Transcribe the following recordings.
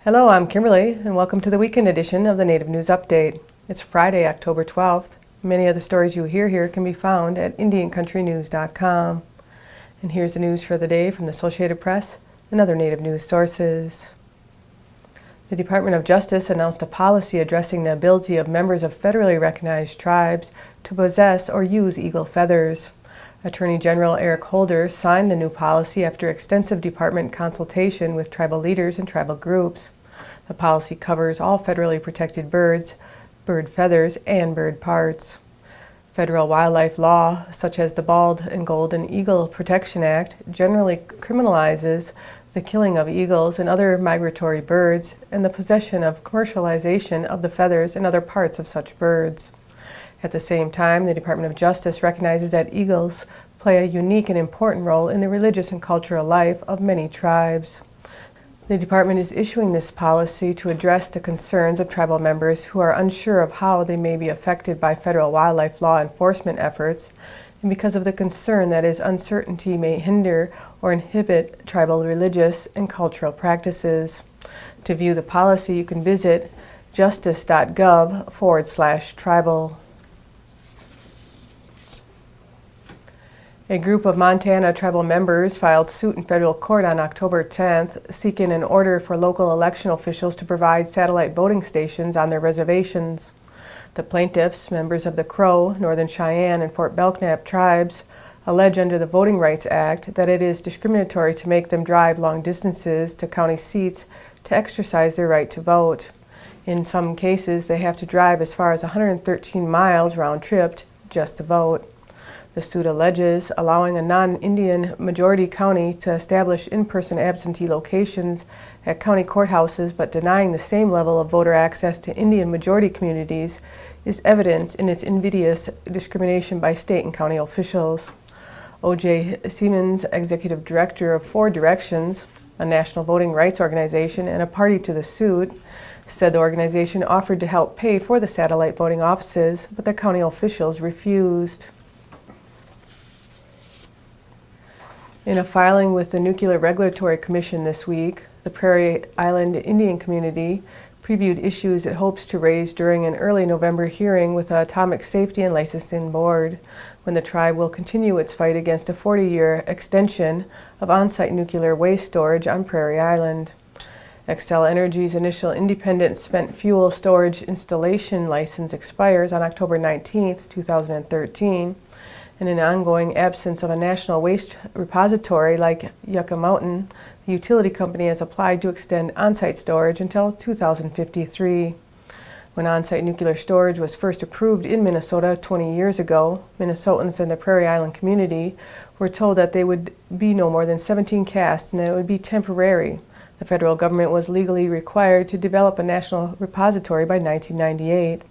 Hello, I'm Kimberly, and welcome to the weekend edition of the Native News Update. It's Friday, October 12th. Many of the stories you hear here can be found at IndianCountryTV.com. And here's the news for the day from the Associated Press and other Native news sources. The Department of Justice announced a policy addressing the ability of members of federally recognized tribes to possess or use eagle feathers. Attorney General Eric Holder signed the new policy after extensive department consultation with tribal leaders and tribal groups. The policy covers all federally protected birds, bird feathers, and bird parts. Federal wildlife law, such as the Bald and Golden Eagle Protection Act, generally criminalizes the killing of eagles and other migratory birds and the possession of commercialization of the feathers and other parts of such birds. At the same time, the Department of Justice recognizes that eagles play a unique and important role in the religious and cultural life of many tribes. The department is issuing this policy to address the concerns of tribal members who are unsure of how they may be affected by federal wildlife law enforcement efforts, and because of the concern that its uncertainty may hinder or inhibit tribal religious and cultural practices. To view the policy, you can visit justice.gov/tribal. A group of Montana tribal members filed suit in federal court on October 10th, seeking an order for local election officials to provide satellite voting stations on their reservations. The plaintiffs, members of the Crow, Northern Cheyenne, and Fort Belknap tribes, allege under the Voting Rights Act that it is discriminatory to make them drive long distances to county seats to exercise their right to vote. In some cases, they have to drive as far as 113 miles round-trip just to vote. The suit alleges allowing a non-Indian majority county to establish in-person absentee locations at county courthouses but denying the same level of voter access to Indian majority communities is evidence in its invidious discrimination by state and county officials. O.J. Siemens, executive director of Four Directions, a national voting rights organization and a party to the suit, said the organization offered to help pay for the satellite voting offices, but the county officials refused. In a filing with the Nuclear Regulatory Commission this week, the Prairie Island Indian community previewed issues it hopes to raise during an early November hearing with the Atomic Safety and Licensing Board, when the tribe will continue its fight against a 40-year extension of on-site nuclear waste storage on Prairie Island. Xcel Energy's initial independent spent fuel storage installation license expires on October 19, 2013. In an ongoing absence of a national waste repository like Yucca Mountain, the utility company has applied to extend on-site storage until 2053. When on-site nuclear storage was first approved in Minnesota 20 years ago, Minnesotans and the Prairie Island community were told that they would be no more than 17 casts and that it would be temporary. The federal government was legally required to develop a national repository by 1998.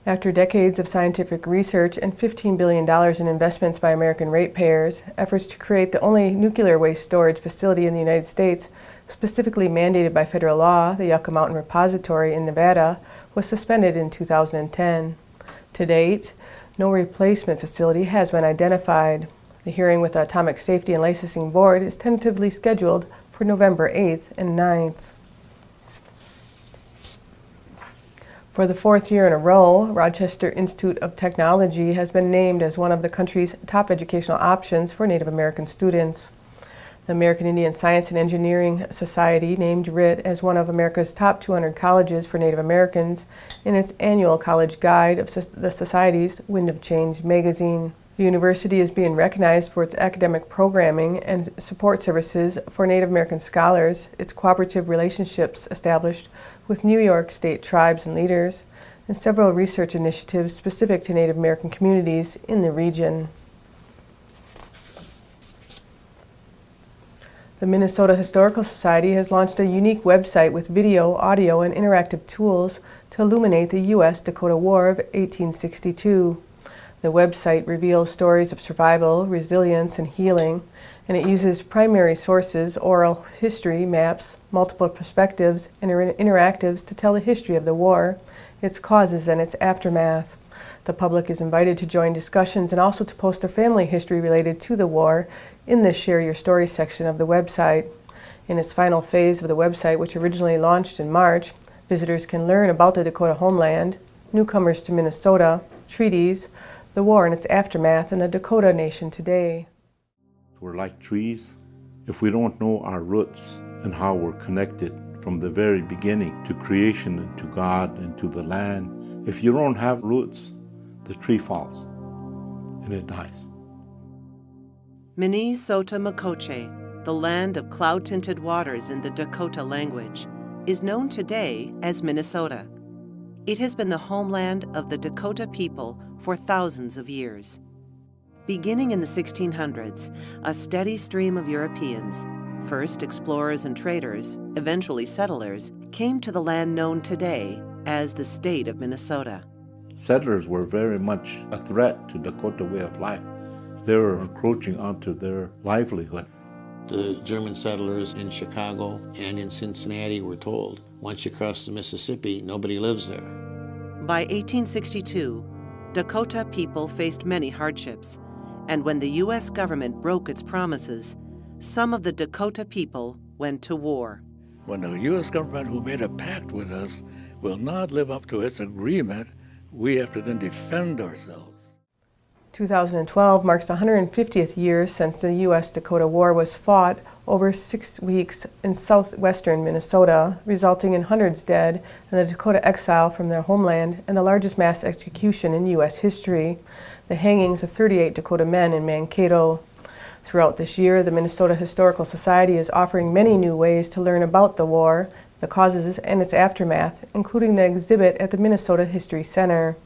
After decades of scientific research and $15 billion in investments by American ratepayers, efforts to create the only nuclear waste storage facility in the United States, specifically mandated by federal law, the Yucca Mountain Repository in Nevada, was suspended in 2010. To date, no replacement facility has been identified. The hearing with the Atomic Safety and Licensing Board is tentatively scheduled for November 8th and 9th. For the fourth year in a row, Rochester Institute of Technology has been named as one of the country's top educational options for Native American students. The American Indian Science and Engineering Society named RIT as one of America's top 200 colleges for Native Americans in its annual college guide of the Society's Wind of Change magazine. The university is being recognized for its academic programming and support services for Native American scholars, its cooperative relationships established with New York State tribes and leaders, and several research initiatives specific to Native American communities in the region. The Minnesota Historical Society has launched a unique website with video, audio, and interactive tools to illuminate the U.S.-Dakota War of 1862. The website reveals stories of survival, resilience, and healing, and it uses primary sources, oral history, maps, multiple perspectives, and interactives to tell the history of the war, its causes, and its aftermath. The public is invited to join discussions and also to post their family history related to the war in the Share Your Story section of the website. In its final phase of the website, which originally launched in March, visitors can learn about the Dakota homeland, newcomers to Minnesota, treaties, the war and its aftermath, and the Dakota Nation today. We're like trees. If we don't know our roots and how we're connected from the very beginning to creation and to God and to the land, if you don't have roots, the tree falls and it dies. Minnesota Makoche, the land of cloud-tinted waters in the Dakota language, is known today as Minnesota. It has been the homeland of the Dakota people for thousands of years. Beginning in the 1600s, a steady stream of Europeans, first explorers and traders, eventually settlers, came to the land known today as the state of Minnesota. Settlers were very much a threat to Dakota way of life. They were encroaching onto their livelihood. The German settlers in Chicago and in Cincinnati were told, once you cross the Mississippi, nobody lives there. By 1862, Dakota people faced many hardships, and when the U.S. government broke its promises, some of the Dakota people went to war. When the U.S. government, who made a pact with us, will not live up to its agreement, we have to then defend ourselves. 2012 marks the 150th year since the U.S.-Dakota War was fought over 6 weeks in southwestern Minnesota, resulting in hundreds dead and the Dakota exile from their homeland and the largest mass execution in U.S. history, the hangings of 38 Dakota men in Mankato. Throughout this year, the Minnesota Historical Society is offering many new ways to learn about the war, the causes and its aftermath, including the exhibit at the Minnesota History Center.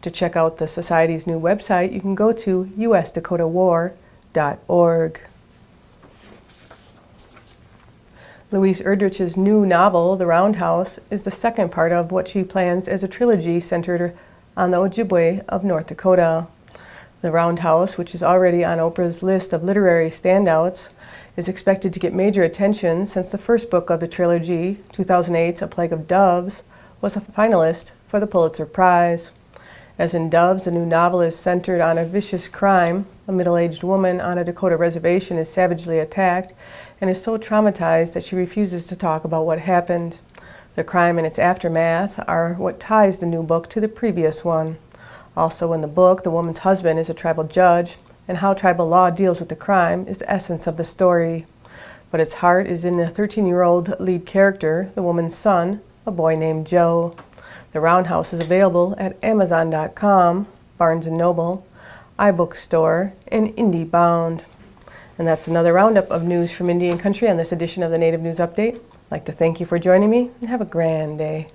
To check out the Society's new website, you can go to usdakotawar.org. Louise Erdrich's new novel, The Roundhouse, is the second part of what she plans as a trilogy centered on the Ojibwe of North Dakota. The Roundhouse, which is already on Oprah's list of literary standouts, is expected to get major attention since the first book of the trilogy, 2008's A Plague of Doves, was a finalist for the Pulitzer Prize. As in Doves, the new novel is centered on a vicious crime. A middle-aged woman on a Dakota reservation is savagely attacked and is so traumatized that she refuses to talk about what happened. The crime and its aftermath are what ties the new book to the previous one. Also in the book, the woman's husband is a tribal judge, and how tribal law deals with the crime is the essence of the story. But its heart is in the 13-year-old lead character, the woman's son, a boy named Joe. The Roundhouse is available at Amazon.com, Barnes & Noble, iBookstore, and IndieBound. And that's another roundup of news from Indian Country on this edition of the Native News Update. I'd like to thank you for joining me, and have a grand day.